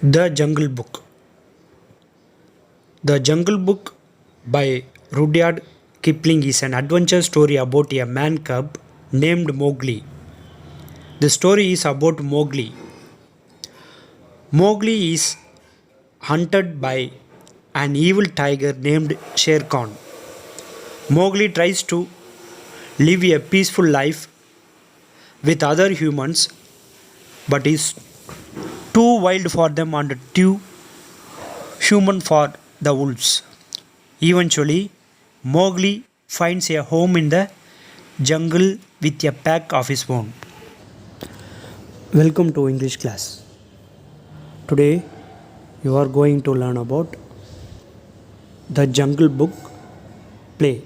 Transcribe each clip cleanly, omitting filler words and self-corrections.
The Jungle Book. The Jungle Book by Rudyard Kipling is an adventure story about a man cub named Mowgli. The story is about Mowgli. Mowgli is hunted by an evil tiger named Shere Khan. Mowgli tries to live a peaceful life with other humans but is too wild for them and too human for the wolves. Eventually, Mowgli finds a home in the jungle with a pack of his own. Welcome to English class. Today, you are going to learn about the Jungle Book play.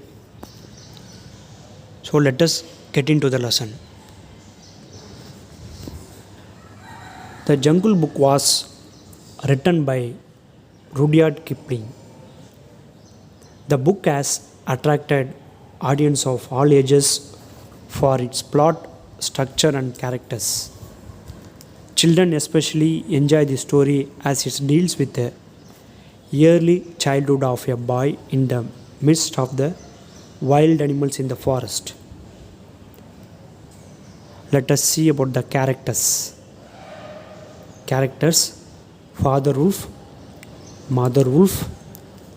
So, let us get into the lesson. The Jungle Book was written by Rudyard Kipling. The book has attracted audience of all ages for its plot, structure and characters. Children especially enjoy the story as it deals with the early childhood of a boy in the midst of the wild animals in the forest. Let us see about the characters. Characters: Father Wolf, Mother Wolf,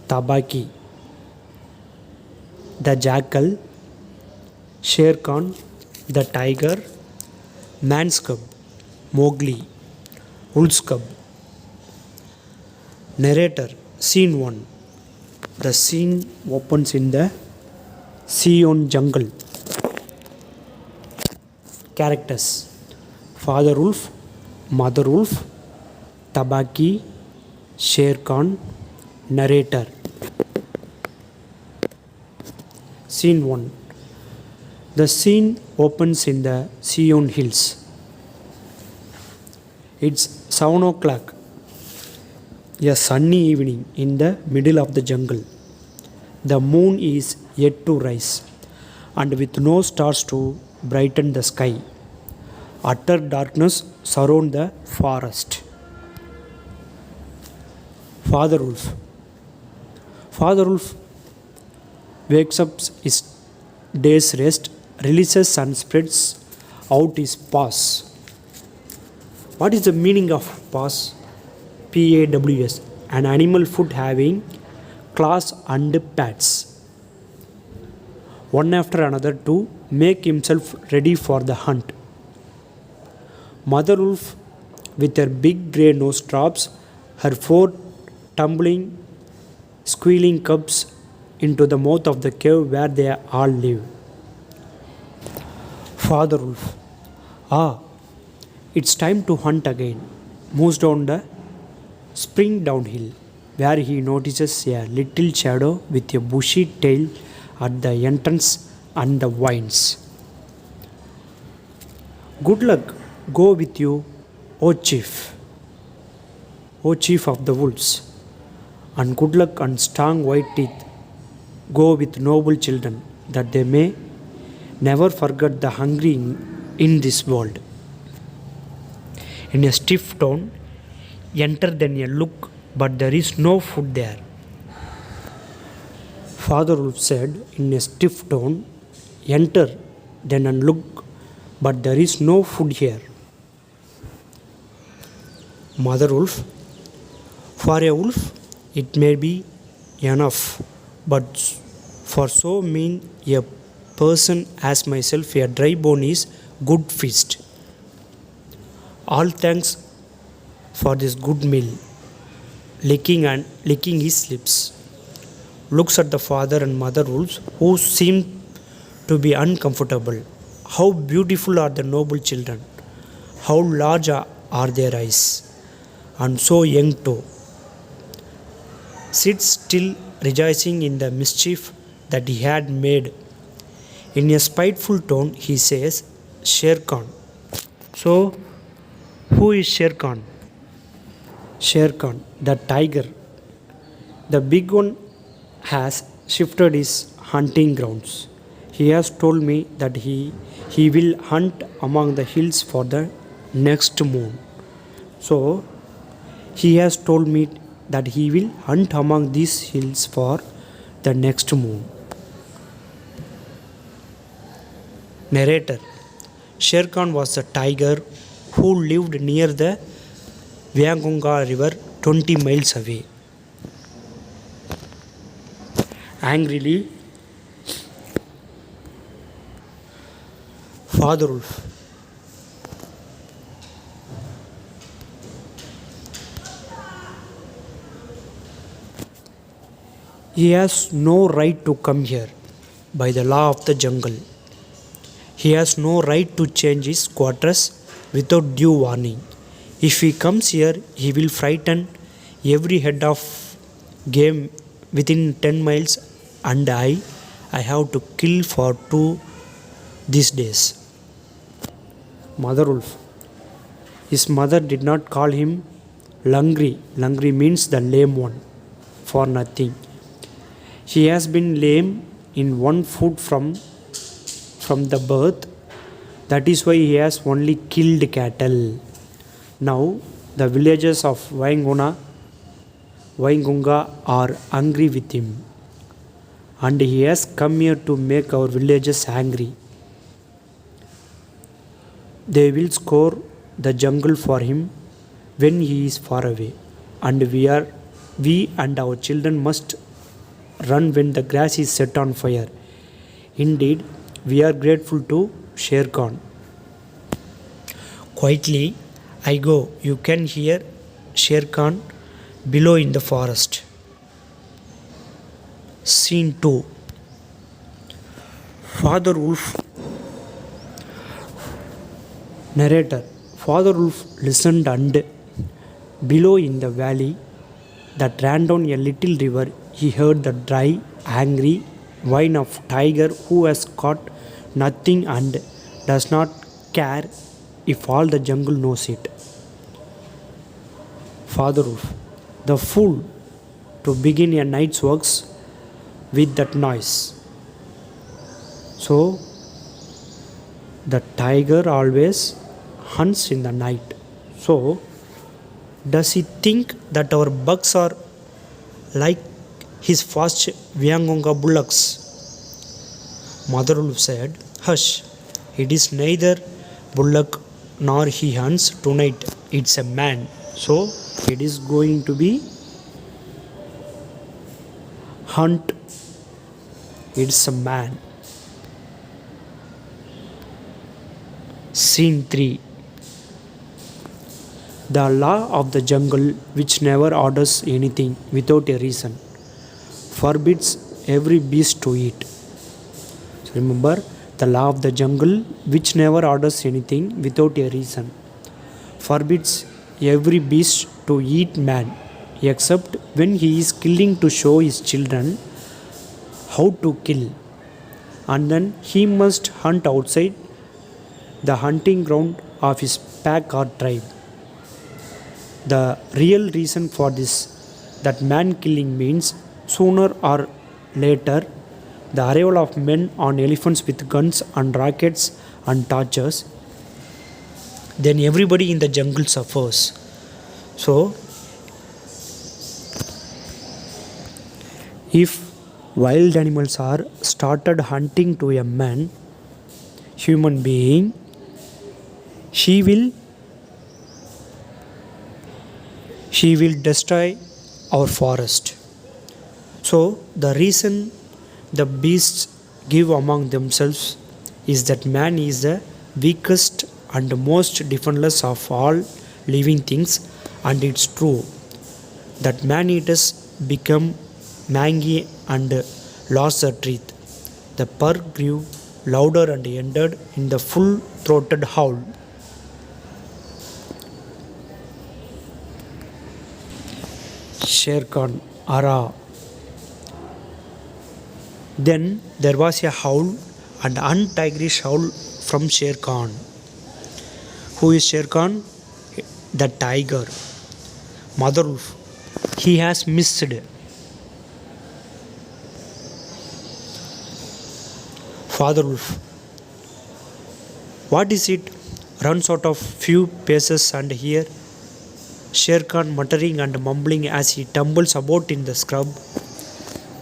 Tabaki, the Jackal, Shere Khan, the Tiger, Man's Cub, Mowgli, Wolf's Cub. Narrator. Scene 1. The scene opens in the Sion jungle. Characters: Father Wolf, Mother Wolf, Tabaki, Shere Khan. Narrator. Scene 1. The scene opens in the Sion Hills. It's 7 o'clock, a sunny evening in the middle of the jungle. The moon is yet to rise, and with no stars to brighten the sky, utter darkness surrounds the forest. Father Wolf. Father Wolf wakes up his day's rest, releases and spreads out his paws. What is the meaning of paws? PAWS. An animal foot having claws and pads, one after another to make himself ready for the hunt. Mother Wolf, with her big grey nose, drops her 4 tumbling, squealing cubs into the mouth of the cave where they all live. Father Wolf. Ah, it's time to hunt again. Moves down the spring downhill, where he notices a little shadow with a bushy tail at the entrance and the vines. Good luck go with you, O chief of the wolves, and good luck and strong white teeth go with noble children, that they may never forget the hungry in this world. In a stiff tone, enter then a look, but there is no food there. Father Wolf said in a stiff tone, enter then and look, but there is no food here. Mother Wolf. For a wolf, it may be enough, but for so mean a person as myself, a dry bone is good feast. All thanks for this good meal. Licking his lips, looks at the father and mother wolves, who seem to be uncomfortable. How beautiful are the noble children! How large are their eyes, and so young too. Sits still, rejoicing in the mischief that he had made. In a spiteful tone, he says, Shere Khan. So, who is Shere Khan? Shere Khan, the tiger. The big one has shifted his hunting grounds. He has told me that he will hunt among the hills for the next moon. So, He has told me that he will hunt among these hills for the next moon. Narrator. Sher Khan was a tiger who lived near the Vyangunga river 20 miles away. Angrily, Father Wolf. He has no right to come here by the law of the jungle. He has no right to change his quarters without due warning. If he comes here, he will frighten every head of game within 10 miles, and I have to kill for 2 these days. Mother Wolf. His mother did not call him Langri. Langri means the lame one, for nothing. He has been lame in one foot from the birth. That is why he has only killed cattle. Now the villagers of Waingunga are angry with him, and he has come here to make our villagers angry. They will scour the jungle for him when he is far away, and we and our children must run when the grass is set on fire. Indeed, we are grateful to Sher Khan. Quietly, I go. You can hear Sher Khan below in the forest. Scene 2. Father Wolf. Narrator. Father Wolf listened, and below in the valley that ran down a little river, he heard the dry, angry whine of tiger who has caught nothing and does not care if all the jungle knows it. Father Wolf. The fool, to begin a night's works with that noise. So, the tiger always hunts in the night. So, does he think that our bucks are like his fast Vyangunga bullocks? Mother Wolf said, "Hush, it is neither bullock nor he hunts tonight. It's a man. So, it is going to be hunt. It's a man." Scene 3. The law of the jungle, which never orders anything without a reason, forbids every beast to eat. So remember, the law of the jungle, which never orders anything without a reason, forbids every beast to eat man, except when he is killing to show his children how to kill, and then he must hunt outside the hunting ground of his pack or tribe. The real reason for this, that man killing means sooner or later the arrival of men on elephants with guns and rockets and torches, then everybody in the jungle suffers. So, if wild animals are started hunting to a man, human being, she will destroy our forest. So, the reason the beasts give among themselves is that man is the weakest and most defenseless of all living things, and it's true that man eaters become mangy and lost their teeth. The purr grew louder and ended in the full throated howl. Sher Khan, Ara. Then there was a howl, and untigerish howl from Sher Khan. Who is Sher Khan? The tiger. Mother Wolf. He has missed. Father Wolf. What is it? Runs out of few paces, and here Shere Khan muttering and mumbling as he tumbles about in the scrub.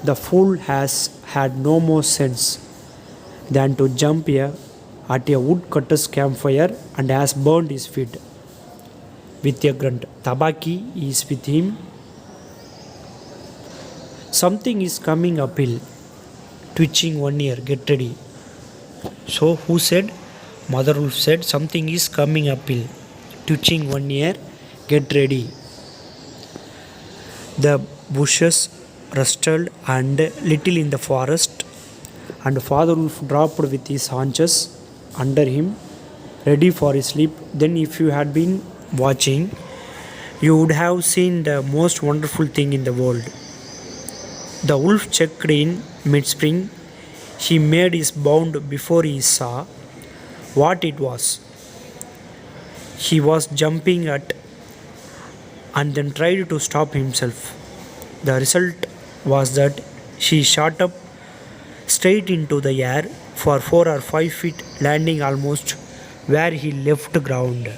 The fool has had no more sense than to jump here at a woodcutter's campfire and has burned his feet. With a grunt, Tabaki is with him. Something is coming uphill, twitching one ear. Get ready. So, who said? Mother Wolf said, something is coming uphill, twitching one ear. Get ready. The bushes rustled and little in the forest, and Father Wolf dropped with his haunches under him, ready for his sleep. Then, if you had been watching, you would have seen the most wonderful thing in the world. The wolf checked in mid spring. He made his bound before he saw what it was. He was jumping at and then tried to stop himself. The result was that he shot up straight into the air for 4 or 5 feet, landing almost where he left ground.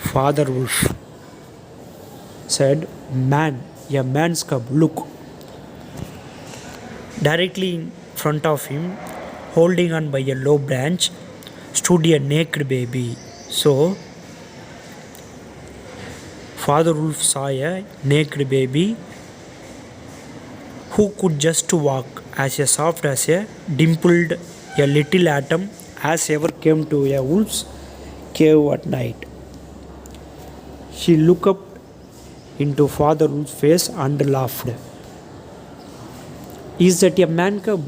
Father Wolf said, Man, a man's cub, look. Directly in front of him, holding on by a low branch, stood a naked baby. So, Father Wolf saw a naked baby who could just walk as soft as a dimpled a little atom as ever came to a wolf's cave at night. He looked up into Father Wolf's face and laughed. Is that a man cub?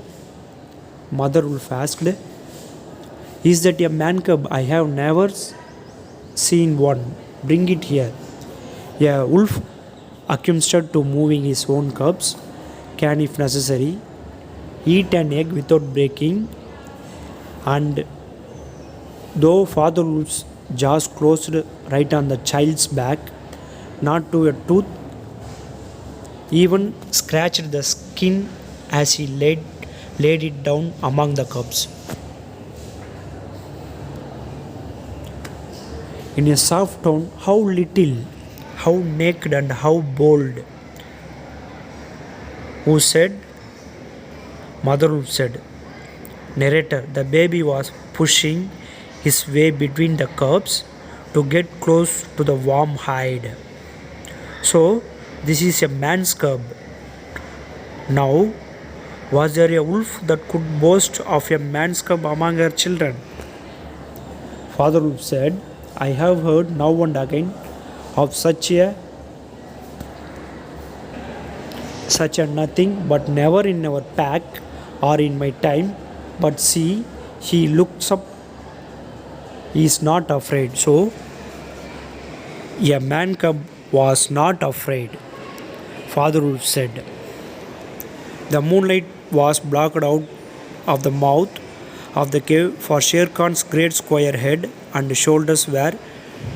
Mother Wolf asked. Is that a man cub? I have never seen one. Bring it here. A wolf, accustomed to moving his own cubs, can, if necessary, eat an egg without breaking, and though Father Wolf's jaws closed right on the child's back, not to a tooth, even scratched the skin as he laid it down among the cubs. In a soft tone, how little, how naked, and how bold. Who said? Mother Wolf said. Narrator, the baby was pushing his way between the cubs to get close to the warm hide. So, this is a man's cub. Now, was there a wolf that could boast of a man's cub among her children? Father Wolf said, I have heard now and again of such a nothing, but never in our pack or in my time. But see, he looks up. He is not afraid. So, a man cub was not afraid. Father Wolf said. The moonlight was blocked out of the mouth of the cave, for Shere Khan's great square head and shoulders were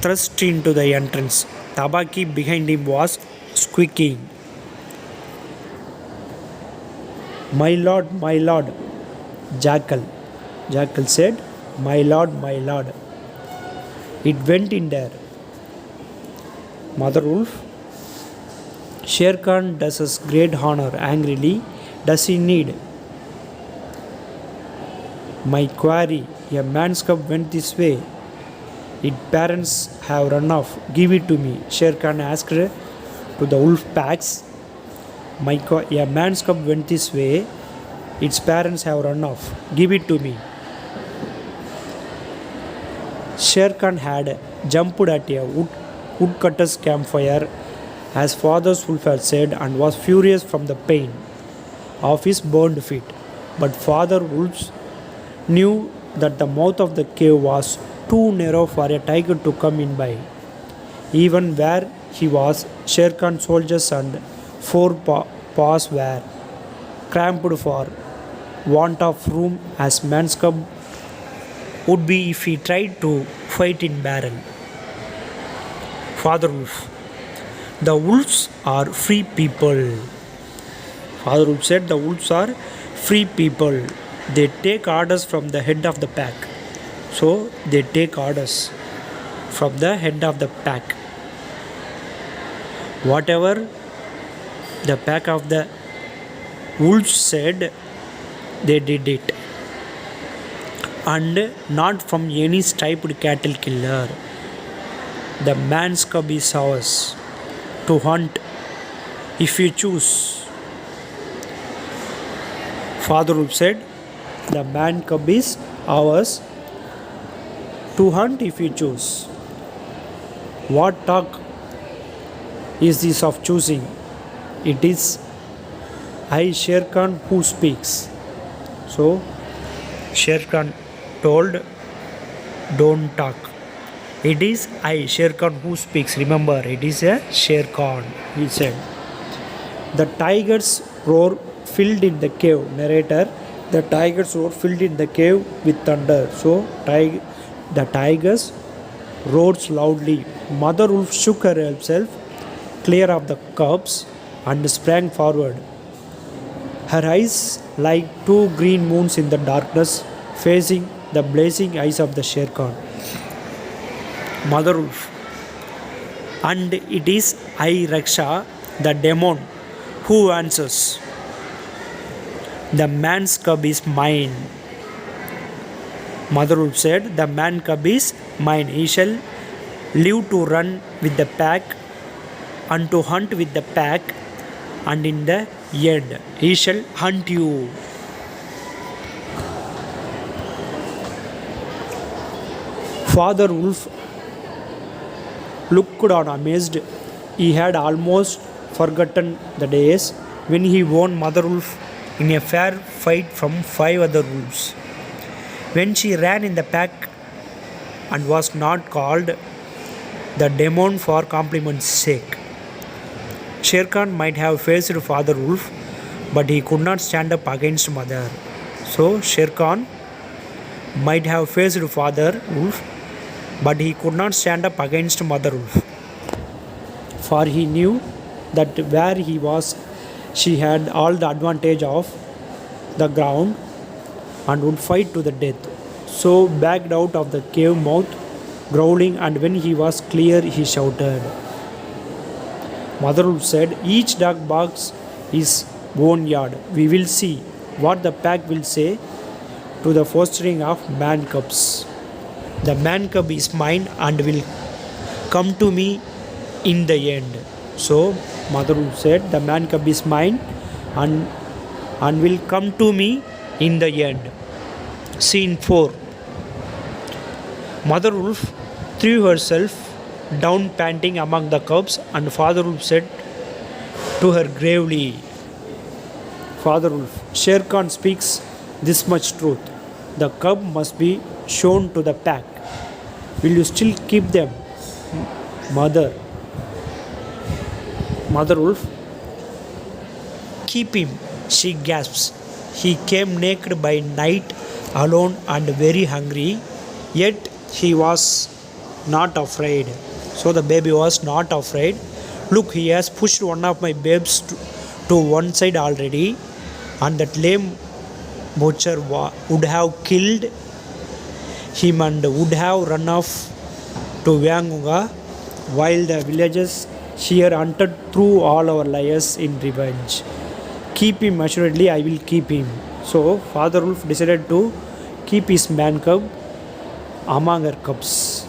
thrust into the entrance. Tabaki behind him was squeaking. My lord, Jackal. Jackal said, my lord. It went in there. Mother Wolf. Shere Khan does us great honor. Angrily, does he need? My query, a man's cub went this way. Its parents have run off. Give it to me. Shere Khan asked to the wolf packs. A man's cub went this way. Its parents have run off. Give it to me. Shere Khan had jumped at a woodcutter's campfire, as Father Wolf had said, and was furious from the pain of his burned feet. But Father Wolf knew that the mouth of the cave was too narrow for a tiger to come in by. Even where he was, Shere Khan's soldiers and four paws were cramped for want of room, as man's cub would be if he tried to fight in barrel. Father Wolf. The wolves are free people. Father Wolf said, the wolves are free people. They take orders from the head of the pack. So they take orders from the head of the pack. Whatever the pack of the wolves said, they did it. And not from any striped cattle killer. The man's cub is ours to hunt if you choose. Father Wolf said, the man cub is ours to hunt if you choose. What talk is this of choosing? It is I, Sher Khan, who speaks. So, Sher Khan told, don't talk. It is I, Sher Khan, who speaks. Remember, it is a Sher Khan, he said. The tiger's roar filled in the cave. Narrator, the tiger's roar filled in the cave with thunder. So, the tigers roared loudly. Mother Wolf shook herself clear of the cubs and sprang forward. Her eyes like two green moons in the darkness, facing the blazing eyes of the Sher Khan. Mother Wolf. And it is I, Raksha, the demon, who answers. The man's cub is mine. Mother Wolf said, the man cub is mine. He shall live to run with the pack and to hunt with the pack, and in the end he shall hunt you. Father Wolf looked on amazed. He had almost forgotten the days when he won Mother Wolf in a fair fight from 5 other wolves. When she ran in the pack and was not called the demon for compliment's sake. Sher Khan might have faced Father Wolf, but he could not stand up against Mother. So Sher Khan might have faced Father Wolf, but he could not stand up against Mother Wolf. For he knew that where he was, she had all the advantage of the ground and would fight to the death. So backed out of the cave mouth, growling, and when he was clear, he shouted. Mother Wolf said, each dog barks his own yard. We will see what the pack will say to the fostering of man cubs. The man cub is mine and will come to me in the end. So Mother Wolf said, the man cub is mine and will come to me in the end. Scene 4. Mother Wolf threw herself down panting among the cubs, and Father Wolf said to her gravely, Father Wolf, Sher Khan speaks this much truth. The cub must be shown to the pack. Will you still keep them, Mother? Mother Wolf, keep him, she gasps. He came naked by night, alone and very hungry, yet he was not afraid. So the baby was not afraid. Look, he has pushed one of my babes to one side already, and that lame butcher would have killed him and would have run off to Vyangunga, while the villagers here hunted through all our liars in revenge. Keep him, assuredly I will keep him. So Father Wolf decided to keep his man cub among her cubs.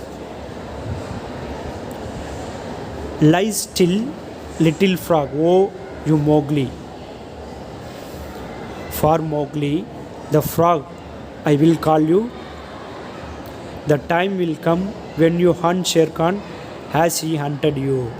Lie still, little frog, oh you Mowgli. For Mowgli, the frog, I will call you. The time will come when you hunt Sher Khan as he hunted you.